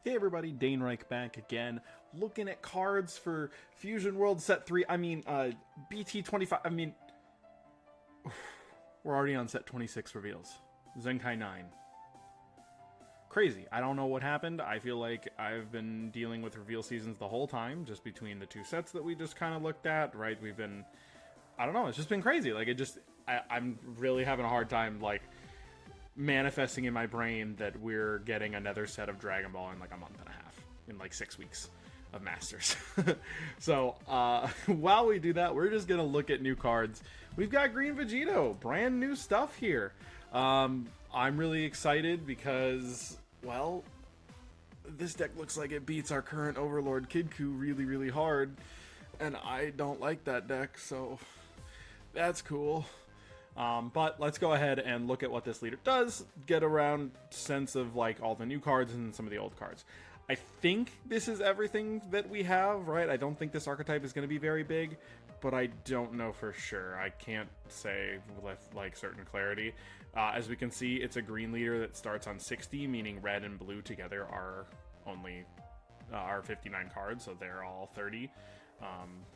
Hey everybody, Dane Reich back again, looking at cards for Fusion World Set 3, BT25, we're already on Set 26 reveals. Zenkai 9. Crazy. I don't know what happened. I feel like I've been dealing with reveal seasons the whole time, just between the two sets that we just kind of looked at, right? I don't know, it's just been crazy. I'm really having a hard time, manifesting in my brain that we're getting another set of Dragon Ball in a month and a half, in 6 weeks of Masters. So while we do that, we're just gonna look at new cards. We've got Green Vegito, brand new stuff here. I'm really excited because, well, this deck looks like it beats our current Overlord Kidku really hard, and I don't like that deck, so that's cool. But let's go ahead and look at what this leader does, get around sense of all the new cards and some of the old cards. I think this is everything that we have, right? I don't think this archetype is going to be very big, but I don't know for sure. I can't say with certain clarity. As we can see, it's a green leader that starts on 60, meaning red and blue together are only 59 cards, so they're all 30.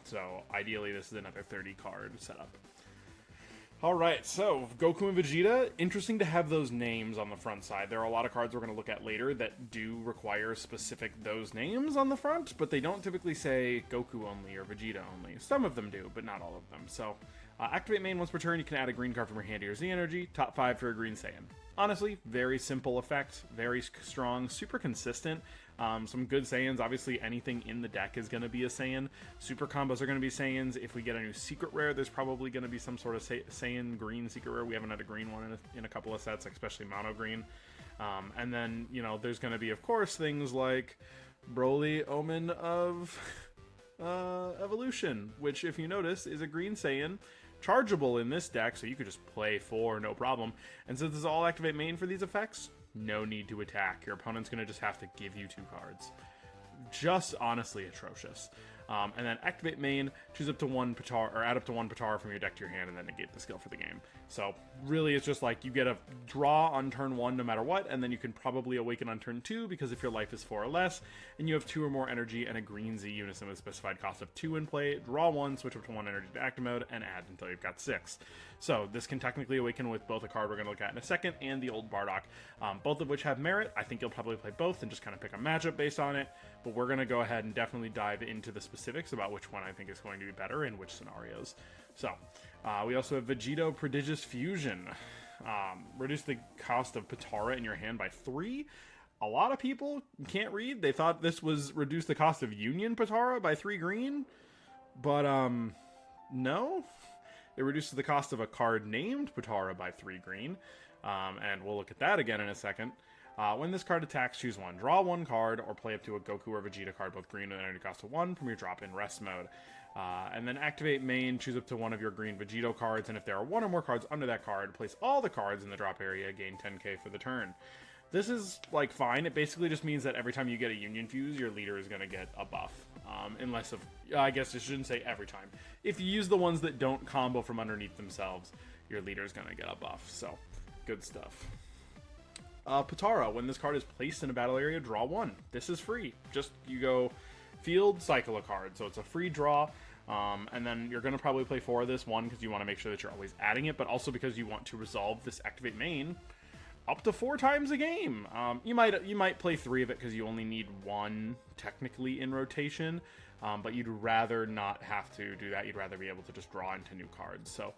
So ideally this is another 30 card setup. Alright, so Goku and Vegeta, interesting to have those names on the front side. There are a lot of cards we're going to look at later that do require specific those names on the front, but they don't typically say Goku only or Vegeta only. Some of them do, but not all of them. So, activate main once per turn, you can add a green card from your hand to your Z energy, top 5 for a green Saiyan. Honestly, very simple effect, very strong, super consistent. Some good Saiyans, obviously anything in the deck is going to be a Saiyan. Super combos are going to be Saiyans. If we get a new secret rare, there's probably going to be some sort of Saiyan green secret rare. We haven't had a green one in a couple of sets, especially mono green. And then, there's going to be, of course, things like Broly, Omen of Evolution, which, if you notice, is a green Saiyan. Chargeable in this deck, so you could just play 4, no problem. And since this is all activate main for these effects, no need to attack. Your opponent's going to just have to give you 2 cards. Just honestly atrocious. And then activate main, choose up to 1 Patara, or add up to 1 Patara from your deck to your hand, and then negate the skill for the game. So really, it's just you get a draw on turn 1 no matter what, and then you can probably awaken on turn 2 because if your life is 4 or less, and you have 2 or more energy and a green Z unison with a specified cost of 2 in play, draw 1, switch up to 1 energy to active mode, and add until you've got 6. So this can technically awaken with both a card we're going to look at in a second and the old Bardock, both of which have merit. I think you'll probably play both and just kind of pick a matchup based on it, but we're going to go ahead and definitely dive into the specifics about which one I think is going to be better in which scenarios. So, we also have Vegito Prodigious Fusion. Reduce the cost of Patara in your hand by 3. A lot of people can't read. They thought this was reduce the cost of Union Patara by 3 green, but no. It reduces the cost of a card named Patara by 3 green, and we'll look at that again in a second. When this card attacks, choose 1. Draw 1 card, or play up to a Goku or Vegeta card, both green with energy cost of 1, from your drop-in rest mode. And then activate main, choose up to 1 of your green Vegito cards, and if there are 1 or more cards under that card, place all the cards in the drop area, gain 10k for the turn. This is, fine. It basically just means that every time you get a Union Fuse, your leader is going to get a buff. I guess I shouldn't say every time. If you use the ones that don't combo from underneath themselves, your leader is going to get a buff. So, good stuff. Patara, when this card is placed in a battle area, draw 1. This is free. Just, you go field, cycle a card. So it's a free draw. And then you're going to probably play 4 of this. 1, because you want to make sure that you're always adding it, but also because you want to resolve this activate main up to 4 times a game. You might play 3 of it because you only need 1 technically in rotation, but you'd rather not have to do that. You'd rather be able to just draw into new cards. So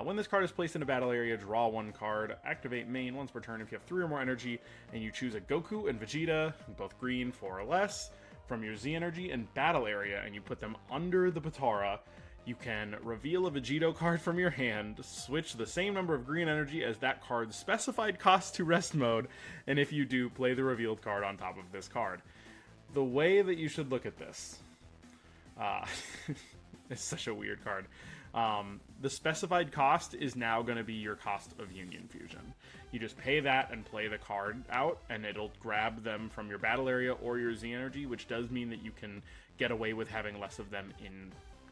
when this card is placed in a battle area, draw 1 card, activate main once per turn if you have 3 or more energy, and you choose a Goku and Vegeta, both green, 4 or less, from your Z energy and battle area, and you put them under the Patara. You can reveal a Vegito card from your hand, switch the same number of green energy as that card's specified cost to rest mode, and if you do, play the revealed card on top of this card. The way that you should look at this, it's such a weird card. The specified cost is now going to be your cost of Union Fusion. You just pay that and play the card out, and it'll grab them from your battle area or your Z energy, which does mean that you can get away with having less of them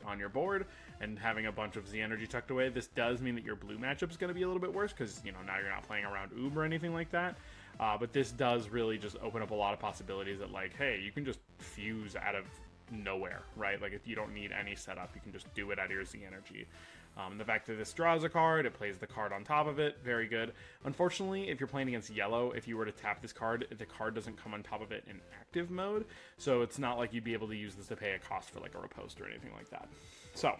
on your board and having a bunch of Z energy tucked away. This does mean that your blue matchup is going to be a little bit worse because, now you're not playing around Oob or anything like that. But this does really just open up a lot of possibilities that, like, hey, you can just fuse out of nowhere, right? Like, if you don't need any setup, you can just do it out of your Z energy. The fact that this draws a card, it plays the card on top of it, very good. Unfortunately, if you're playing against yellow, if you were to tap this card, the card doesn't come on top of it in active mode, so it's not like you'd be able to use this to pay a cost for like a riposte or anything like that. So,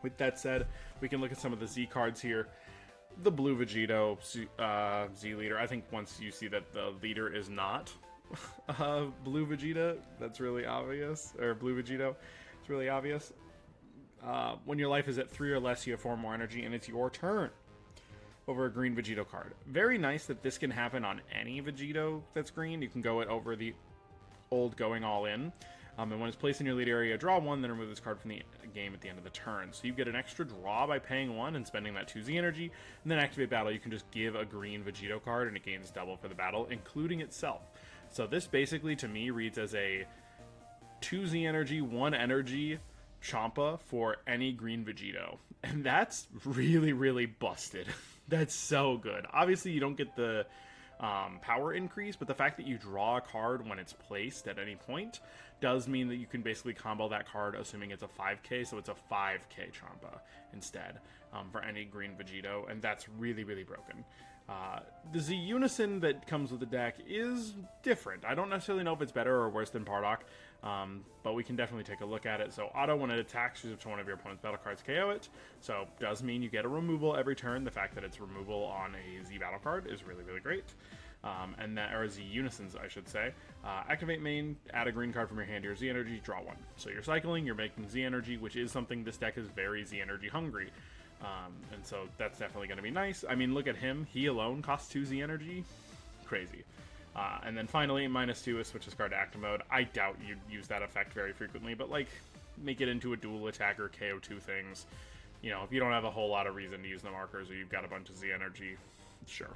with that said, we can look at some of the Z cards here. The Blue Vegito Z leader. I think once you see that the leader is not Blue Vegeta, that's really obvious, or Blue Vegito, it's really obvious. When your life is at 3 or less, you have 4 more energy, and it's your turn over a green Vegito card. Very nice that this can happen on any Vegito that's green. You can go it over the old going all in. And when it's placed in your lead area, draw 1, then remove this card from the game at the end of the turn. So you get an extra draw by paying 1 and spending that 2Z energy, and then activate battle. You can just give a green Vegito card, and it gains double for the battle, including itself. So this basically, to me, reads as a 2Z energy, 1 energy Champa for any green Vegito, and that's really, really busted. That's so good. Obviously, you don't get the power increase, but the fact that you draw a card when it's placed at any point does mean that you can basically combo that card, assuming it's a 5k, so it's a 5k Champa instead for any green Vegito, and that's really, really broken. The Z Unison that comes with the deck is different. I don't necessarily know if it's better or worse than Bardock, but we can definitely take a look at it. So auto, when it attacks, choose to one of your opponent's battle cards, KO it. So does mean you get a removal every turn. The fact that it's removal on a Z battle card is really, really great. And that, or Z Unisons, I should say. Activate main, add a green card from your hand to your Z energy, draw 1. So you're cycling, you're making Z energy, which is something this deck is very Z energy hungry. And so that's definitely going to be nice. I mean, look at him. He alone costs 2 Z energy. Crazy. And then finally, -2 is switch this card to active mode. I doubt you'd use that effect very frequently, but like, make it into a dual attack or KO2 things. You know, if you don't have a whole lot of reason to use the markers or you've got a bunch of Z energy, sure.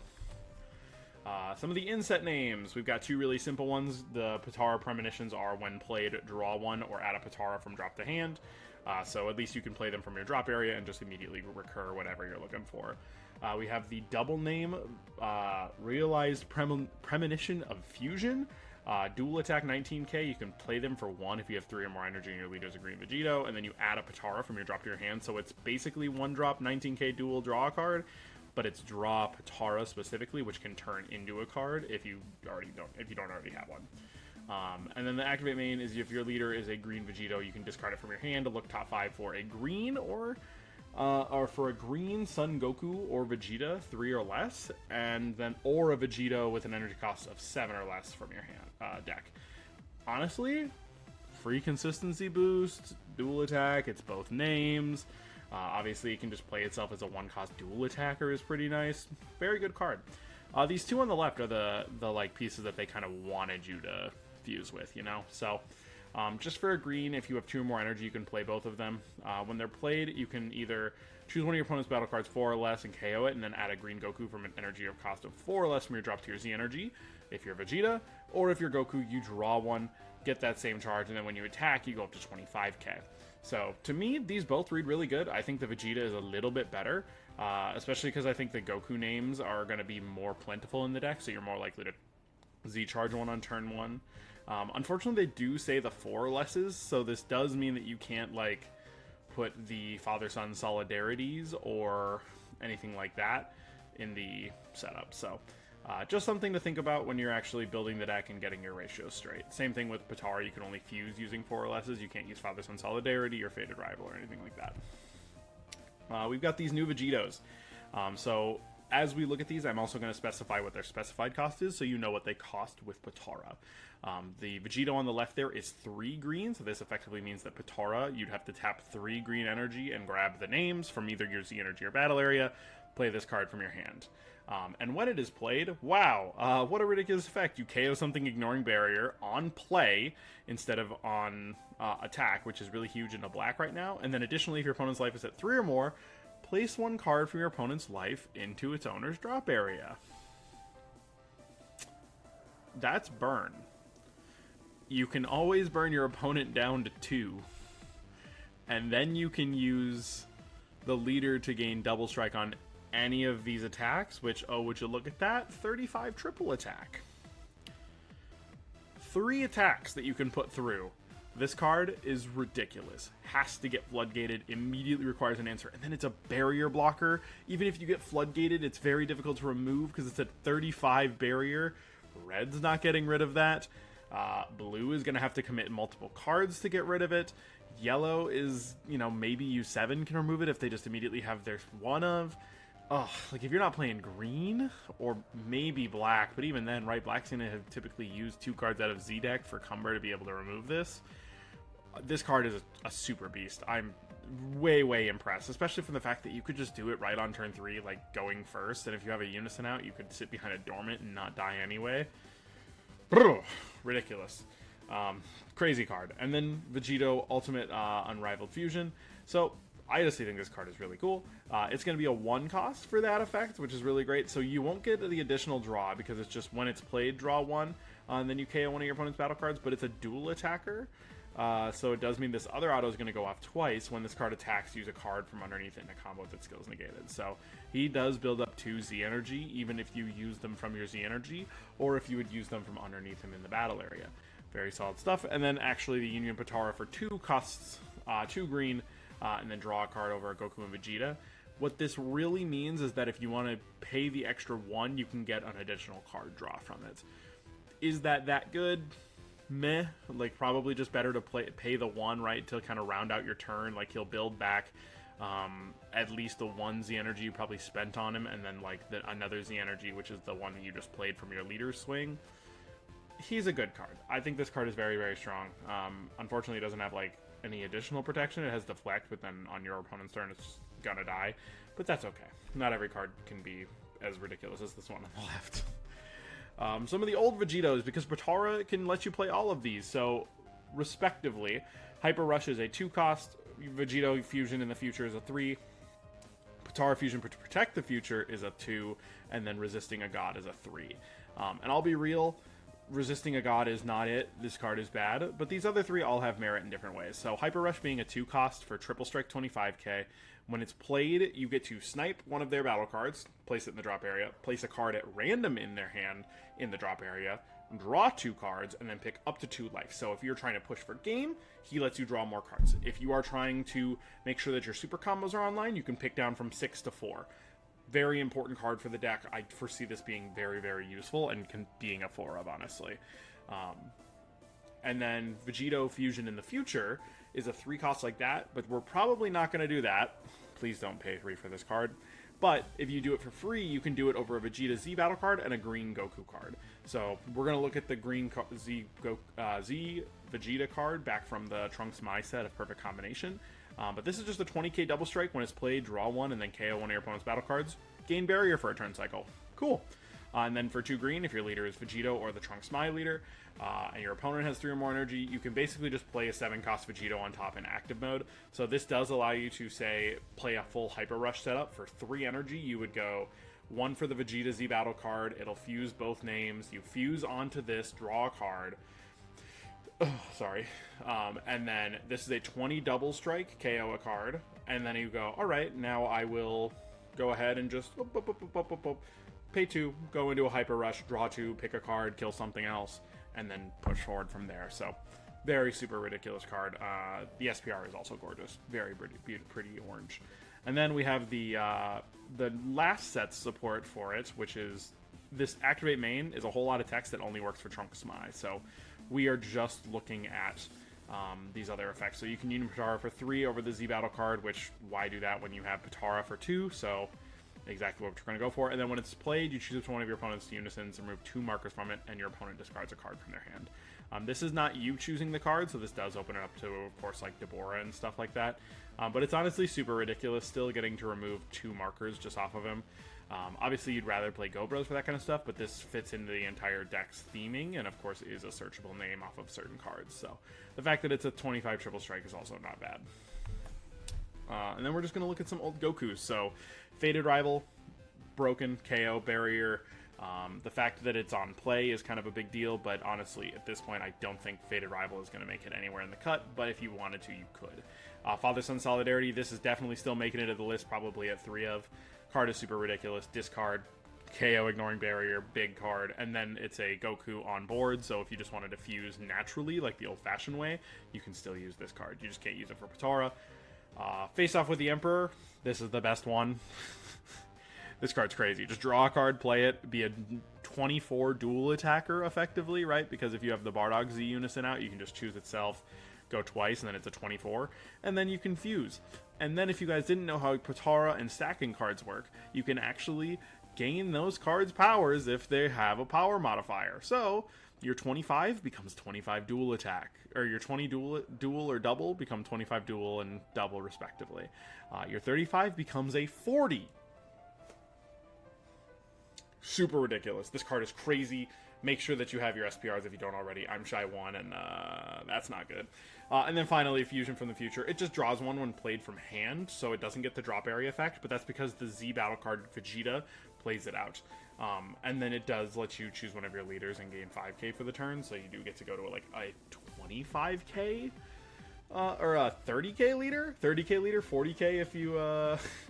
Some of the inset names. We've got 2 really simple ones. The Potara Premonitions are when played, draw 1 or add a Potara from drop to hand. So at least you can play them from your drop area and just immediately recur whatever you're looking for. We have the double name, Realized Premonition of Fusion. Dual attack 19k, you can play them for 1 if you have 3 or more energy and your leader's a green Vegito, and then you add a Potara from your drop to your hand, so it's basically 1 drop 19k dual draw a card, but it's draw Potara specifically, which can turn into a card if you don't already have one. And then the activate main is if your leader is a green Vegito, you can discard it from your hand to look top 5 for a green or for a green Son Goku or Vegeta 3 or less, and then or a Vegito with an energy cost of 7 or less from your hand deck. Honestly, free consistency boost, dual attack. It's both names. Obviously, it can just play itself as a 1-cost dual attacker. Is pretty nice. Very good card. These 2 on the left are the like pieces that they kind of wanted you to fuse with, you know. So just for a green, if you have 2 or more energy, you can play both of them. When they're played, you can either choose one of your opponent's battle cards 4 or less and KO it, and then add a green Goku from an energy of cost of 4 or less from your drop to your Z energy if you're Vegeta, or if you're Goku, you draw 1, get that same charge, and then when you attack, you go up to 25k. So to me, these both read really good. I think the Vegeta is a little bit better, especially because I think the Goku names are going to be more plentiful in the deck, so you're more likely to Z-charge 1 on turn 1. Unfortunately, they do say the 4 or lesses, so this does mean that you can't, like, put the father-son solidarities or anything like that in the setup. So just something to think about when you're actually building the deck and getting your ratios straight. Same thing with Potara, you can only fuse using 4 or lesses. You can't use father-son solidarity or fated rival or anything like that. We've got these new Vegitos. So as we look at these, I'm also going to specify what their specified cost is, so you know what they cost with Potara. The Vegito on the left there is 3 green, so this effectively means that Potara, you'd have to tap 3 green energy and grab the names from either your Z energy or battle area, play this card from your hand. And when it is played, wow, what a ridiculous effect. You KO something ignoring barrier on play instead of on attack, which is really huge into black right now. And then additionally, if your opponent's life is at 3 or more, place 1 card from your opponent's life into its owner's drop area. That's burn. You can always burn your opponent down to 2. And then you can use the leader to gain double strike on any of these attacks, which, oh, would you look at that? 35 triple attack. 3 attacks that you can put through. This card is ridiculous. Has to get floodgated, immediately requires an answer, and then it's a barrier blocker. Even if you get floodgated, it's very difficult to remove because it's a 35 barrier. Red's not getting rid of that. Blue is going to have to commit multiple cards to get rid of it. Yellow is, you know, maybe U7 can remove it if they just immediately have their one of. Oh, like if you're not playing green, or maybe black, but even then, right, black's going to have typically used 2 cards out of Z deck for Cumber to be able to remove this. This card is a super beast. I'm way impressed, especially from the fact that you could just do it right on turn 3, like going first, and if you have a Unison out, you could sit behind a Dormant and not die anyway. Ridiculous. Crazy card. And then Vegito Ultimate Unrivaled Fusion. So I honestly think this card is really cool. It's going to be a 1 cost for that effect, which is really great. So you won't get the additional draw because it's just when it's played, draw 1, and then you KO one of your opponent's battle cards, but it's a dual attacker. So it does mean this other auto is going to go off twice. When this card attacks, use a card from underneath it in a combo that skill's negated. So he does build up 2 Z energy, even if you use them from your Z energy, or if you would use them from underneath him in the battle area. Very solid stuff. And then actually the Union Potara for 2 costs 2 green, and then draw a card over Goku and Vegeta. What this really means is that if you want to pay the extra 1, you can get an additional card draw from it. Is that good? Meh. Like, probably just better to pay the 1, right, to kind of round out your turn. Like, he'll build back at least the 1 Z energy you probably spent on him, and then like another Z energy, which is the one that you just played from your leader's swing. He's a good card. I think this card is very strong. Unfortunately, it doesn't have like any additional protection. It has deflect, but then on your opponent's turn it's gonna die, but that's okay. Not every card can be as ridiculous as this one on the left. Some of the old Vegetos, because Potara can let you play all of these, so respectively, Hyper Rush is a 2 cost, Vegito Fusion in the future is a 3, Potara Fusion to protect the future is a 2, and then Resisting a God is a 3. And I'll be real, Resisting a God is not it. This card is bad, but these other 3 all have merit in different ways. So Hyper Rush being a 2 cost for Triple Strike 25k. When it's played, you get to snipe one of their battle cards, place it in the drop area, place a card at random in their hand in the drop area, draw 2 cards, and then pick up to 2 life. So if you're trying to push for game, he lets you draw more cards. If you are trying to make sure that your super combos are online, you can pick down from 6 to 4. Very important card for the deck. I foresee this being very useful and being a 4 of, honestly. And then Vegito Fusion in the future is a 3 cost like that, but we're probably not going to do that. Please don't pay 3 for this card. But if you do it for free, you can do it over a Vegeta Z battle card and a green Goku card. So we're going to look at the green Z Vegeta card back from the Trunks Mai set of Perfect Combination. But this is just a 20k double strike. When it's played, draw 1 and then KO one of your opponent's battle cards. Gain barrier for a turn cycle. Cool. And then for 2 green, if your leader is Vegito or the Trunks Mai leader, and your opponent has 3 or more energy, you can basically just play a 7 cost Vegito on top in active mode. So this does allow you to, say, play a full Hyper Rush setup. For 3 energy, you would go 1 for the Vegeta Z battle card. It'll fuse both names. You fuse onto this, draw a card. Sorry. And then this is a 20 double strike, KO a card. And then you go, alright, now I will go ahead and just pay 2, go into a Hyper Rush, draw 2, pick a card, kill something else, and then push forward from there. So, very super ridiculous card. The SPR is also gorgeous. Very pretty orange. And then we have the last set's support for it, which is this Activate Main is a whole lot of text that only works for Trunks Mai. So, we are just looking at these other effects. So you can Union Potara for 3 over the Z battle card, which why do that when you have Potara for 2? So exactly what we're going to go for. And then when it's played, you choose one of your opponent's Unisons and remove 2 markers from it, and your opponent discards a card from their hand. This is not you choosing the card, so this does open it up to, of course, like Deborah and stuff like that. But it's honestly super ridiculous still getting to remove 2 markers just off of him. Obviously, you'd rather play Go Bros for that kind of stuff, but this fits into the entire deck's theming, and of course is a searchable name off of certain cards. So the fact that it's a 25 triple strike is also not bad. And then we're just going to look at some old Gokus. So Faded Rival, broken, KO, barrier. The fact that it's on play is kind of a big deal, but honestly, at this point, I don't think Faded Rival is going to make it anywhere in the cut, but if you wanted to, you could. Father-Son Solidarity, this is definitely still making it to the list, probably at 3 of. Card is super ridiculous. Discard, KO, ignoring barrier, big card, and then it's a Goku on board, so if you just wanted to fuse naturally, like the old-fashioned way, you can still use this card. You just can't use it for Potara. Face off with the Emperor. This is the best one. This card's crazy. Just draw a card, play it, be a 24 dual attacker, effectively, right? Because if you have the Bardock Z Unison out, you can just choose itself, go twice, and then it's a 24, and then you can fuse. And then if you guys didn't know how Potara and stacking cards work, you can actually gain those cards' powers if they have a power modifier. So your 25 becomes 25 dual attack, or your 20 dual or double become 25 dual and double respectively. Your 35 becomes a 40. Super ridiculous. This card is crazy. Make sure that you have your SPRs if you don't already. I'm shy 1, and that's not good. And then finally, Fusion from the Future. It just draws one when played from hand, so it doesn't get the drop area effect, but that's because the Z battle card Vegeta plays it out. And then it does let you choose one of your leaders and gain 5k for the turn, so you do get to go to like a 25k or a 30k leader, 40k if you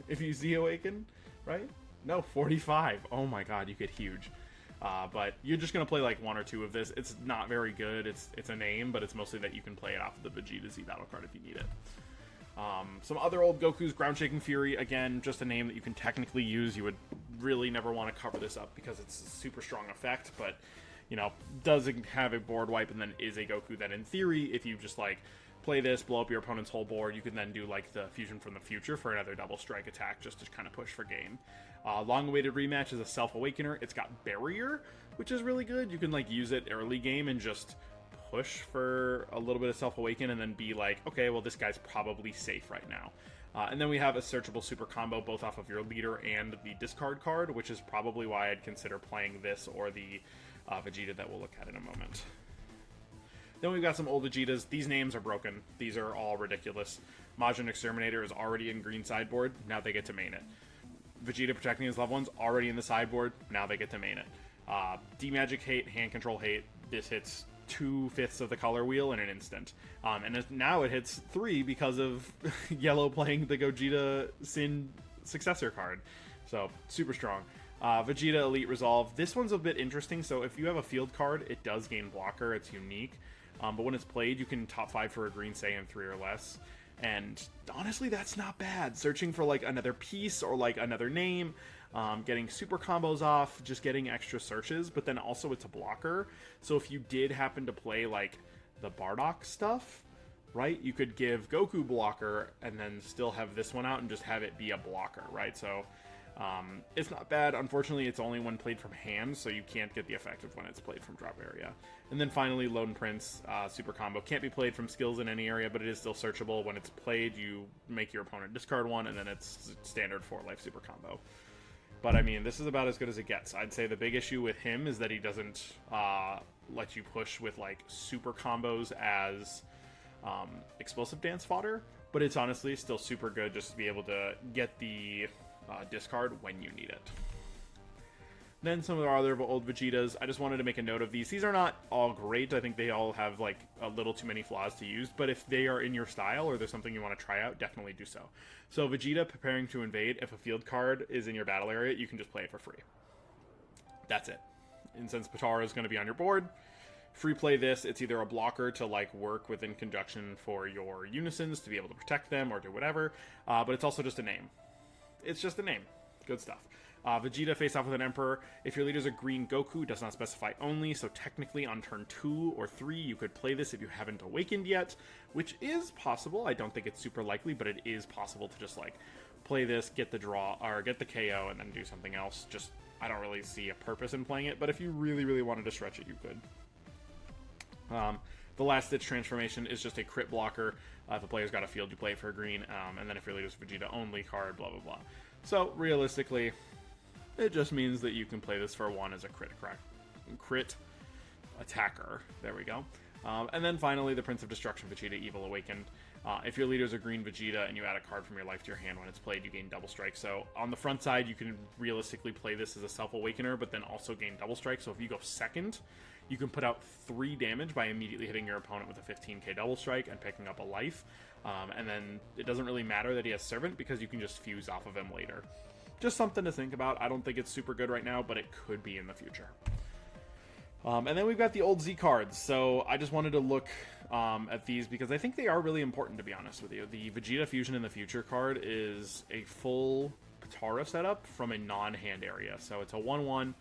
if you Z Awaken, right? No, 45. Oh my god, you get huge. But you're just going to play like 1 or 2 of this. It's not very good. It's a name, but it's mostly that you can play it off of the Vegeta Z battle card if you need it. Some other old Goku's Ground Shaking Fury. Again, just a name that you can technically use. You would really never want to cover this up because it's a super strong effect, but, you know, does have a board wipe and then is a Goku that in theory, if you just like play this, blow up your opponent's whole board, you can then do like the Fusion from the Future for another double strike attack just to kind of push for game. Long-awaited rematch is a Self-Awakener. It's got Barrier, which is really good. You can like use it early game and just push for a little bit of Self-Awaken and then be like, okay, well, this guy's probably safe right now. And then we have a Searchable Super Combo, both off of your leader and the discard card, which is probably why I'd consider playing this or the Vegeta that we'll look at in a moment. Then we've got some old Vegetas. These names are broken. These are all ridiculous. Majin Exterminator is already in green sideboard. Now they get to main it. Vegeta Protecting His Loved Ones, already in the sideboard. Now they get to main it. D-Magic Hate, Hand Control Hate. This hits 2/5 of the color wheel in an instant. And now it hits 3 because of yellow playing the Gogeta Sin successor card. So, super strong. Vegeta Elite Resolve. This one's a bit interesting. So if you have a field card, it does gain blocker. It's unique. But when it's played, you can top 5 for a green Saiyan 3 or less. And honestly, that's not bad. Searching for like another piece or like another name, getting super combos off, just getting extra searches, but then also it's a blocker. So if you did happen to play like the Bardock stuff, right, you could give Goku blocker and then still have this one out and just have it be a blocker, right? So it's not bad. Unfortunately, it's only when played from hand, so you can't get the effect of when it's played from drop area. And then finally, Lone Prince, super combo. Can't be played from skills in any area, but it is still searchable. When it's played, you make your opponent discard one, and then it's standard 4-life super combo. But, I mean, this is about as good as it gets. I'd say the big issue with him is that he doesn't let you push with, like, super combos as explosive dance fodder, but it's honestly still super good just to be able to get the discard when you need it. Then some of our other old Vegetas, I just wanted to make a note of these. These are not all great. I think they all have like a little too many flaws to use, but if they are in your style or there's something you want to try out, definitely do so. So Vegeta preparing to invade, if a field card is in your battle area, you can just play it for free. That's it. And since Potara is going to be on your board, free play this. It's either a blocker to like work within conjunction for your unisons to be able to protect them or do whatever, but it's also just a name. It's just a name. Good stuff. Vegeta face off with an Emperor. If your leader's a green Goku, does not specify only, so technically on turn 2 or 3 you could play this if you haven't awakened yet, which is possible. I don't think it's super likely, but it is possible to just like play this, get the draw, or get the KO, and then do something else. Just, I don't really see a purpose in playing it, but if you really, really wanted to stretch it, you could. The Last Ditch Transformation is just a crit blocker. If a player's got a field, you play it for a green, and then if your leader's Vegeta only card, blah, blah, blah. So, realistically, it just means that you can play this for 1 as a crit attacker. There we go. And then finally, the Prince of Destruction Vegeta Evil Awakened. If your leader's a green Vegeta and you add a card from your life to your hand when it's played, you gain double strike. So on the front side, you can realistically play this as a Self-Awakener, but then also gain double strike. So if you go second, you can put out 3 damage by immediately hitting your opponent with a 15k double strike and picking up a life. And then it doesn't really matter that he has Servant because you can just fuse off of him later. just something to think about. I don't think it's super good right now, but it could be in the future. And then we've got the old Z cards. So I just wanted to look at these because I think they are really important, to be honest with you. The Vegeta Fusion in the Future card is a full Potara setup from a non-hand area. So it's a 1/1.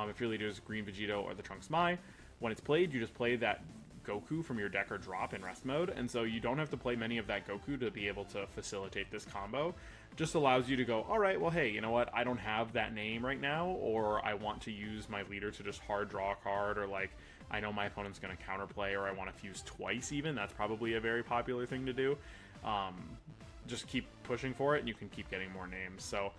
If your leader is Green Vegito or the Trunks Mai, when it's played, you just play that Goku from your deck or drop in rest mode, and so you don't have to play many of that Goku to be able to facilitate this combo. Just allows you to go, alright, well hey, you know what, I don't have that name right now, or I want to use my leader to just hard draw a card, or like, I know my opponent's going to counterplay, or I want to fuse twice even. That's probably a very popular thing to do. Just keep pushing for it, and you can keep getting more names. So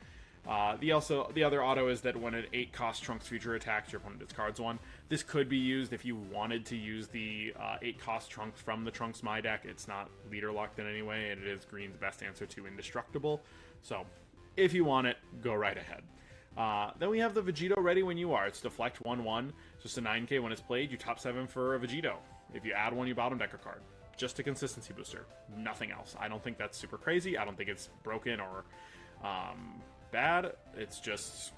the other auto is that when an 8-cost Trunks Future attacks, your opponent discards one. This could be used if you wanted to use the 8-cost Trunks from the Trunks My deck. It's not leader locked in any way, and it is Green's best answer to Indestructible. So if you want it, go right ahead. Then we have the Vegito Ready When You Are. It's Deflect 1/1. Just a 9k when it's played. You top 7 for a Vegito. If you add one, you bottom deck a card. Just a consistency booster. Nothing else. I don't think that's super crazy. I don't think it's broken or bad. It's just,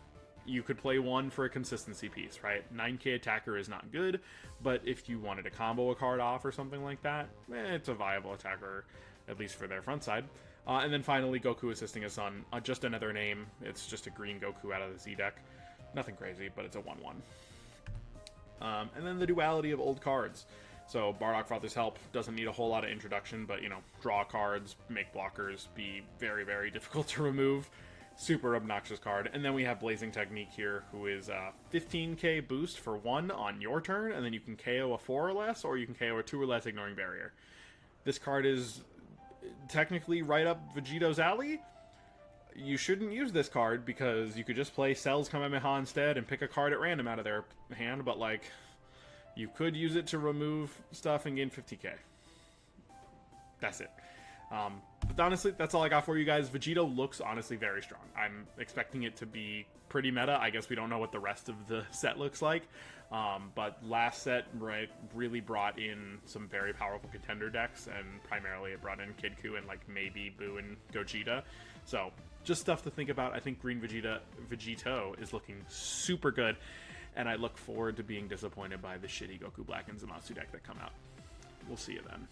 you could play one for a consistency piece, right? 9k attacker is not good, but if you wanted to combo a card off or something like that, it's a viable attacker, at least for their front side. And then finally, Goku Assisting His Son. Just another name. It's just a green Goku out of the Z deck. Nothing crazy, but it's a 1/1. And then the duality of old cards. So Bardock Father's Help doesn't need a whole lot of introduction, but, you know, draw cards, make blockers, be very, very difficult to remove. Super obnoxious card. And then we have Blazing Technique here, who is a 15k boost for 1 on your turn, and then you can KO a 4 or less, or you can KO a 2 or less ignoring barrier. This card is technically right up Vegito's alley. You shouldn't use this card because you could just play Cell's Kamehameha instead and pick a card at random out of their hand, but like, you could use it to remove stuff and gain 50k. That's it. But honestly, that's all I got for you guys. Vegito looks honestly very strong. I'm expecting it to be pretty meta. I guess we don't know what the rest of the set looks like. But last set, right, really brought in some very powerful contender decks, and primarily it brought in Kid Ku and like maybe Boo and Gogeta. So just stuff to think about. I think Green Vegito is looking super good, and I look forward to being disappointed by the shitty Goku Black and Zamasu deck that come out. We'll see you then.